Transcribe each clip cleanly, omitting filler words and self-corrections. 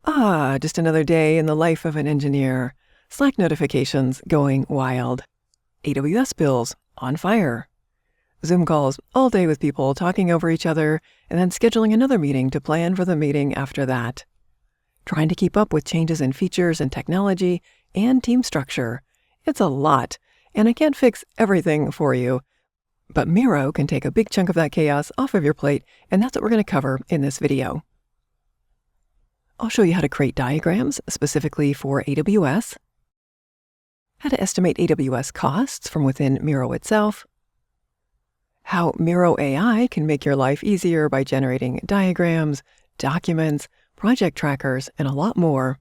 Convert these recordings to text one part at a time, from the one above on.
Just another day in the life of an engineer. Slack notifications going wild. AWS bills on fire. Zoom calls all day with people talking over each other and then scheduling another meeting to plan for the meeting after that. Trying to keep up with changes in features and technology and team structure. It's a lot, and I can't fix everything for you. But Miro can take a big chunk of that chaos off of your plate, and that's what we're going to cover in this video. I'll show you how to create diagrams specifically for AWS, how to estimate AWS costs from within Miro itself, how Miro AI can make your life easier by generating diagrams, documents, project trackers, and a lot more,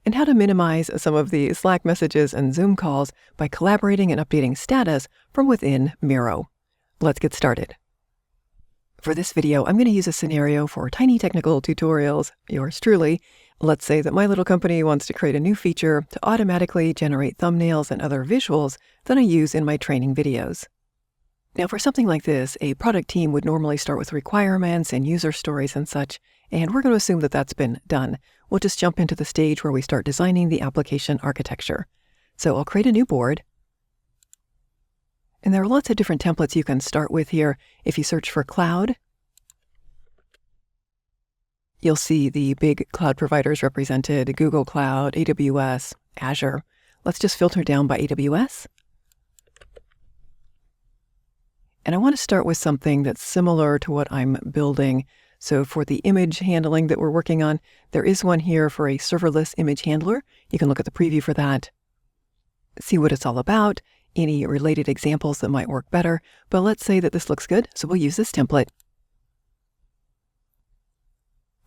and how to minimize some of the Slack messages and Zoom calls by collaborating and updating status from within Miro. Let's get started. For this video, I'm going to use a scenario for tiny technical tutorials, yours truly. Let's say that my little company wants to create a new feature to automatically generate thumbnails and other visuals that I use in my training videos. Now, for something like this, a product team would normally start with requirements and user stories and such, and we're going to assume that that's been done. We'll just jump into the stage where we start designing the application architecture. So I'll create a new board. And there are lots of different templates you can start with here. If you search for cloud, you'll see the big cloud providers represented: Google Cloud, AWS, Azure. Let's just filter down by AWS. And I want to start with something that's similar to what I'm building. So for the image handling that we're working on, there is one here for a serverless image handler. You can look at the preview for that, see what it's all about, any related examples that might work better. But let's say that this looks good, so we'll use this template.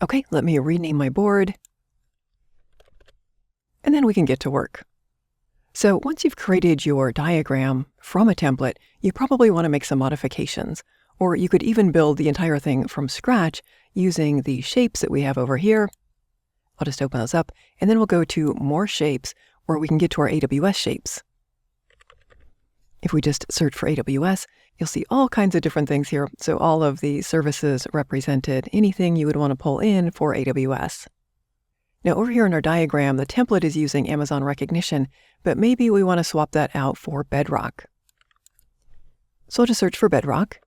Okay, let me rename my board, and then we can get to work. So once you've created your diagram from a template, you probably want to make some modifications, or you could even build the entire thing from scratch using the shapes that we have over here. I'll just open those up, and then we'll go to More Shapes, where we can get to our AWS shapes. If we just search for AWS, you'll see all kinds of different things here. So all of the services represented, anything you would want to pull in for AWS. Now over here in our diagram, the template is using Amazon Recognition, but maybe we want to swap that out for Bedrock. So I'll just search for Bedrock.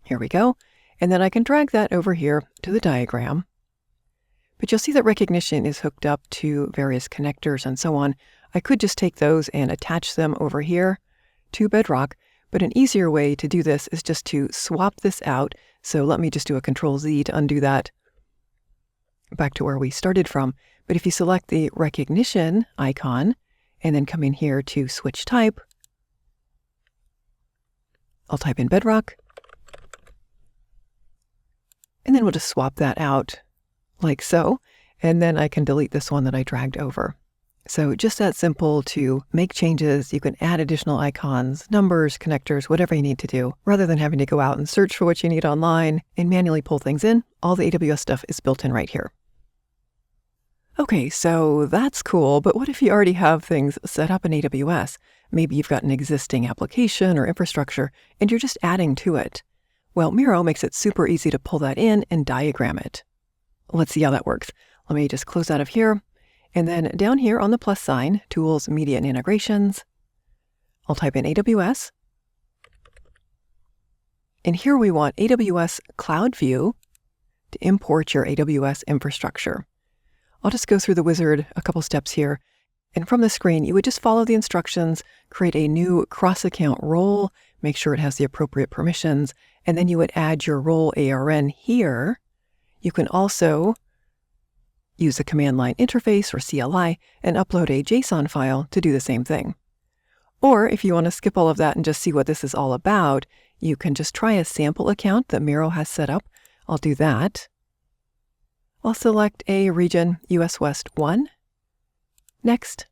Here we go. And then I can drag that over here to the diagram. But you'll see that Recognition is hooked up to various connectors and so on. I could just take those and attach them over here to Bedrock, but an easier way to do this is just to swap this out. So let me just do a Control-Z to undo that back to where we started from. But if you select the Recognition icon and then come in here to Switch Type, I'll type in Bedrock, and then we'll just swap that out like so, and then I can delete this one that I dragged over. So just that simple to make changes. You can add additional icons, numbers, connectors, whatever you need to do, rather than having to go out and search for what you need online and manually pull things in. All the AWS stuff is built in right here. Okay, so that's cool, but what if you already have things set up in AWS? Maybe you've got an existing application or infrastructure, and you're just adding to it. Well, Miro makes it super easy to pull that in and diagram it. Let's see how that works. Let me just close out of here. And then down here on the plus sign, Tools, Media, and Integrations, I'll type in AWS. And here we want AWS Cloud View to import your AWS infrastructure. I'll just go through the wizard a couple steps here. And from the screen, you would just follow the instructions, create a new cross-account role, make sure it has the appropriate permissions, and then you would add your role ARN here. You can also use a command line interface or CLI and upload a JSON file to do the same thing. Or if you want to skip all of that and just see what this is all about, you can just try a sample account that Miro has set up. I'll do that. I'll select a region, US West 1. Next.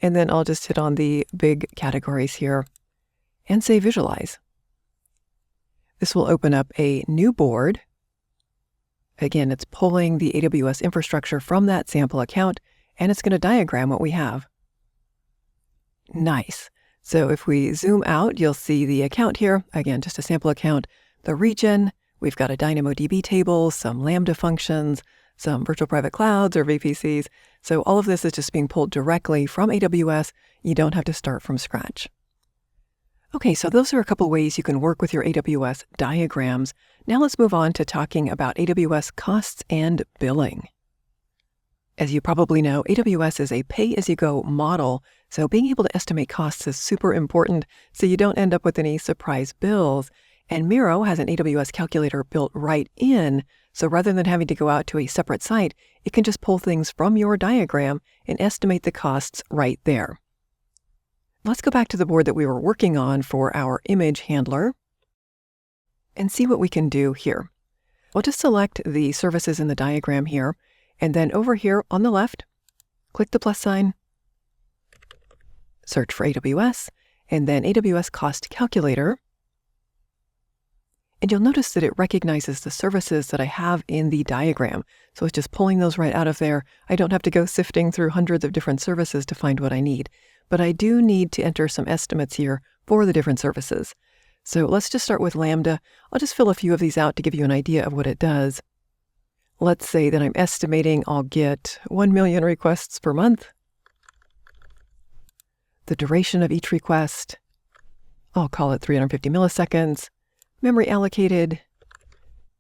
And then I'll just hit on the big categories here and say Visualize. This will open up a new board. Again, it's pulling the AWS infrastructure from that sample account, and it's going to diagram what we have. Nice. So if we zoom out, you'll see the account here. Again, just a sample account. The region, We've got a DynamoDB table, some Lambda functions, some virtual private clouds or VPCs. So all of this is just being pulled directly from AWS. You don't have to start from scratch. Okay, so those are a couple ways you can work with your AWS diagrams. Now let's move on to talking about AWS costs and billing. As you probably know, AWS is a pay-as-you-go model, so being able to estimate costs is super important so you don't end up with any surprise bills. And Miro has an AWS calculator built right in, so rather than having to go out to a separate site, it can just pull things from your diagram and estimate the costs right there. Let's go back to the board that we were working on for our image handler and see what we can do here. We'll just select the services in the diagram here, and then over here on the left, click the plus sign, search for AWS, and then AWS Cost Calculator. And you'll notice that it recognizes the services that I have in the diagram. So it's just pulling those right out of there. I don't have to go sifting through hundreds of different services to find what I need. But I do need to enter some estimates here for the different services. So let's just start with Lambda. I'll just fill a few of these out to give you an idea of what it does. Let's say that I'm estimating I'll get 1 million requests per month. The duration of each request, I'll call it 350 milliseconds. Memory allocated,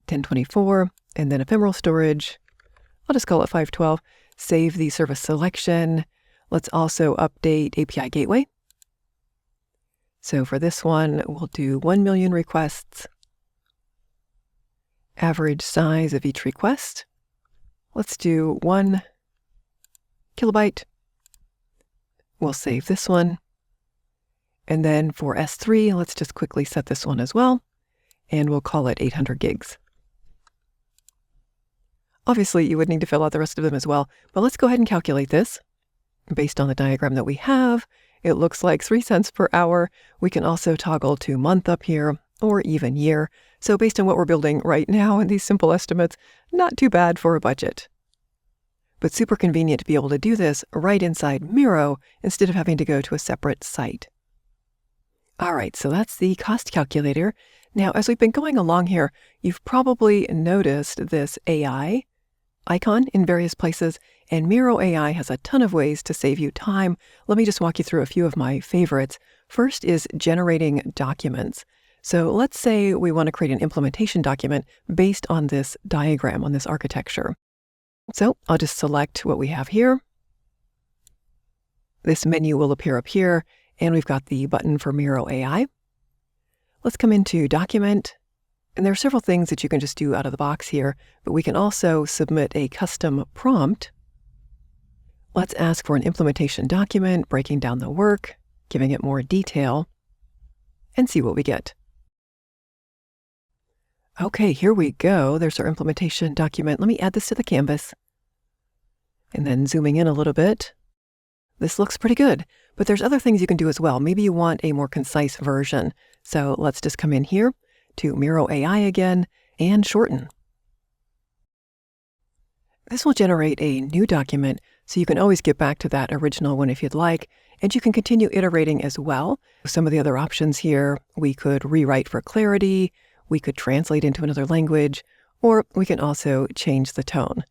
1024, and then ephemeral storage, I'll just call it 512. Save the service selection. Let's also update API gateway. So for this one, we'll do 1 million requests. Average size of each request. Let's do 1 kilobyte. We'll save this one. And then for S3, let's just quickly set this one as well. And we'll call it 800 gigs. Obviously, you would need to fill out the rest of them as well, but let's go ahead and calculate this. Based on the diagram that we have, it looks like 3 cents per hour. We can also toggle to month up here, or even year. So based on what we're building right now and these simple estimates, not too bad for a budget. But super convenient to be able to do this right inside Miro instead of having to go to a separate site. All right, so that's the cost calculator. Now, as we've been going along here, you've probably noticed this AI icon in various places, and Miro AI has a ton of ways to save you time. Let me just walk you through a few of my favorites. First is generating documents. So let's say we want to create an implementation document based on this diagram, on this architecture. So I'll just select what we have here. This menu will appear up here, and we've got the button for Miro AI. Let's come into Document, and there are several things that you can just do out of the box here, but we can also submit a custom prompt. Let's ask for an implementation document, breaking down the work, giving it more detail, and see what we get. Okay, here we go. There's our implementation document. Let me add this to the canvas. And then zooming in a little bit. This looks pretty good, but there's other things you can do as well. Maybe you want a more concise version. So let's just come in here to Miro AI again and shorten. This will generate a new document, so you can always get back to that original one if you'd like, and you can continue iterating as well. Some of the other options here, we could rewrite for clarity, we could translate into another language, or we can also change the tone.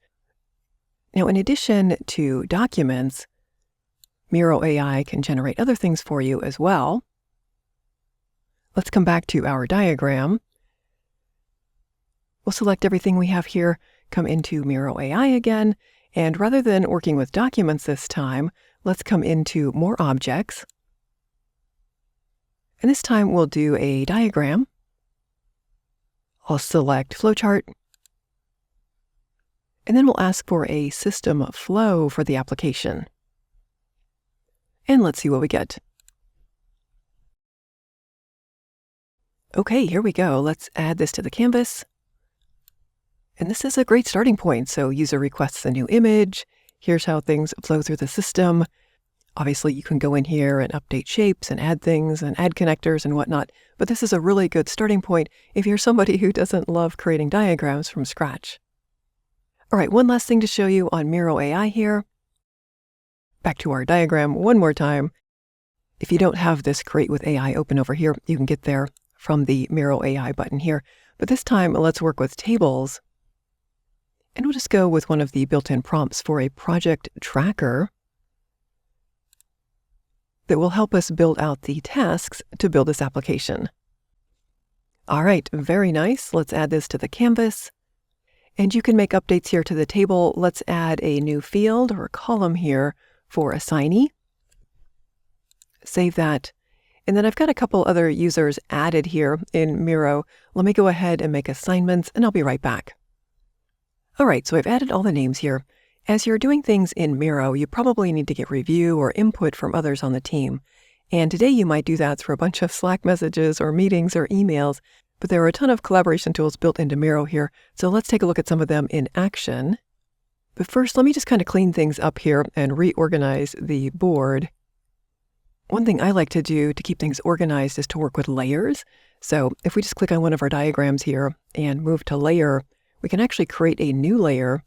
Now, in addition to documents, Miro AI can generate other things for you as well. Let's come back to our diagram. We'll select everything we have here, come into Miro AI again, and rather than working with documents this time, let's come into More Objects. And this time we'll do a diagram. I'll select Flowchart. And then we'll ask for a system flow for the application. And let's see what we get. Okay, here we go. Let's add this to the canvas. And this is a great starting point. So user requests a new image. Here's how things flow through the system. Obviously, you can go in here and update shapes and add things and add connectors and whatnot. But this is a really good starting point if you're somebody who doesn't love creating diagrams from scratch. All right, one last thing to show you on Miro AI here. Back to our diagram one more time. If you don't have this Create with AI open over here, you can get there from the Miro AI button here. But this time, let's work with tables. And we'll just go with one of the built-in prompts for a project tracker that will help us build out the tasks to build this application. All right, very nice. Let's add this to the canvas. And you can make updates here to the table. Let's add a new field or a column here for assignee. Save that. And then I've got a couple other users added here in Miro. Let me go ahead and make assignments, and I'll be right back. All right, so I've added all the names here. As you're doing things in Miro, you probably need to get review or input from others on the team. And today you might do that through a bunch of Slack messages or meetings or emails, but there are a ton of collaboration tools built into Miro here, so let's take a look at some of them in action. But first, let me just kind of clean things up here and reorganize the board. One thing I like to do to keep things organized is to work with layers. So if we just click on one of our diagrams here and move to layer, we can actually create a new layer.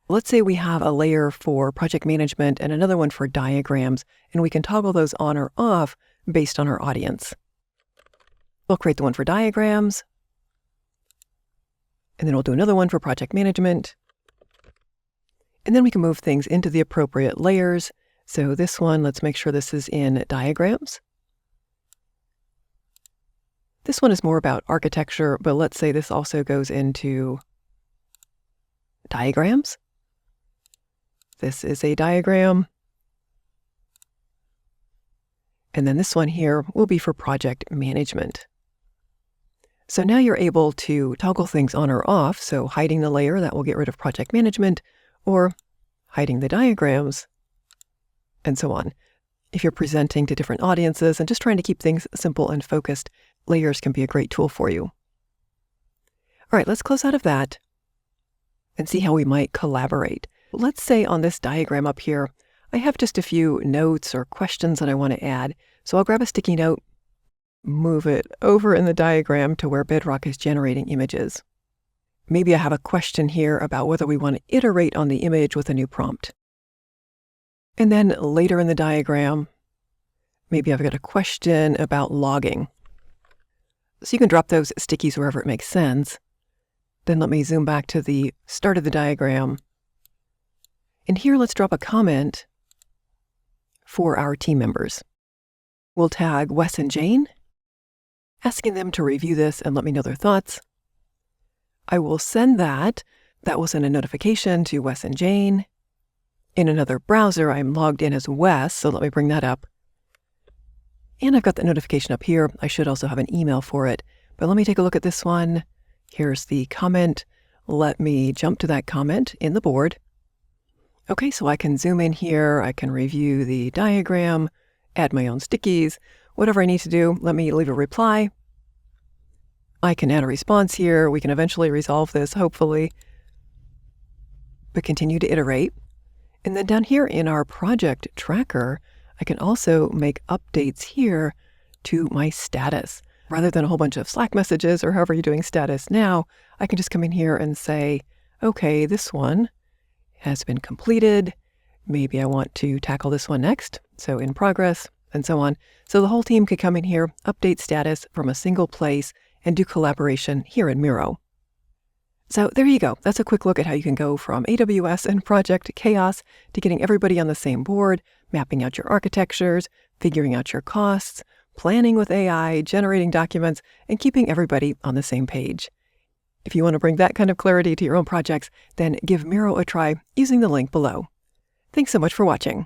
Let's say we have a layer for project management and another one for diagrams, and we can toggle those on or off based on our audience. We'll create the one for diagrams, and then we'll do another one for project management. And then we can move things into the appropriate layers. So this one, let's make sure this is in diagrams. This one is more about architecture, but let's say this also goes into diagrams. This is a diagram. And then this one here will be for project management. So now you're able to toggle things on or off. So hiding the layer, that will get rid of project management, or hiding the diagrams, and so on. If you're presenting to different audiences and just trying to keep things simple and focused, layers can be a great tool for you. All right, let's close out of that and see how we might collaborate. Let's say on this diagram up here, I have just a few notes or questions that I want to add. So I'll grab a sticky note, move it over in the diagram to where Bedrock is generating images. Maybe I have a question here about whether we want to iterate on the image with a new prompt. And then later in the diagram, maybe I've got a question about logging. So you can drop those stickies wherever it makes sense. Then let me zoom back to the start of the diagram. And here, let's drop a comment for our team members. We'll tag Wes and Jane, asking them to review this and let me know their thoughts. I will send that. That will send a notification to Wes and Jane. In another browser, I'm logged in as Wes, so let me bring that up. And I've got the notification up here. I should also have an email for it, but let me take a look at this one. Here's the comment. Let me jump to that comment in the board. Okay, so I can zoom in here. I can review the diagram, add my own stickies, whatever I need to do. Let me leave a reply. I can add a response here. We can eventually resolve this, hopefully, but continue to iterate. And then down here in our project tracker, I can also make updates here to my status. Rather than a whole bunch of Slack messages or however you're doing status now, I can just come in here and say, okay, this one has been completed. Maybe I want to tackle this one next. So in progress, and so on. So the whole team could come in here, update status from a single place, and do collaboration here in Miro. So there you go. That's a quick look at how you can go from AWS and project chaos to getting everybody on the same board, mapping out your architectures, figuring out your costs, planning with AI, generating documents, and keeping everybody on the same page. If you want to bring that kind of clarity to your own projects, then give Miro a try using the link below. Thanks so much for watching.